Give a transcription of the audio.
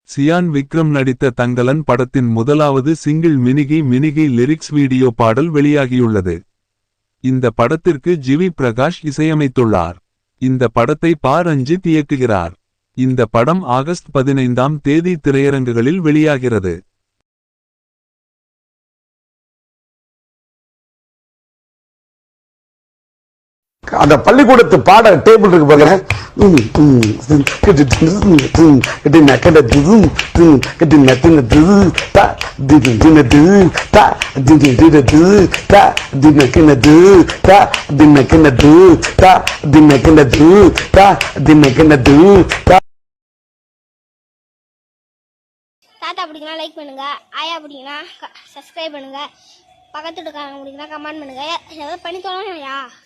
சியான் விக்ரம் நடித்த தங்கலன் படத்தின் முதலாவது சிங்கிள் மினிகி லிரிக்ஸ் வீடியோ பாடல் வெளியாகியுள்ளது. இந்த படத்திற்கு ஜிவி பிரகாஷ் இசையமைத்துள்ளார். இந்த படத்தை பா. ரஞ்சித் இயக்குகிறார். இந்த படம் ஆகஸ்ட் 15ஆம் தேதி திரையரங்குகளில் வெளியாகிறது. அந்த பள்ளிக்கூடத்து பாட டேபிள் இருக்கு பாருங்க. தாத்தா பிடிக்குன்னா லைக் பண்ணுங்க, ஆயா பிடிக்குன்னா சப்ஸ்கிரைப் பண்ணுங்க, பக்கத்து வீட்டுக்காரங்க பிடிக்குன்னா கமெண்ட் பண்ணுங்க. ஏதாவது பண்ணி தோணும்.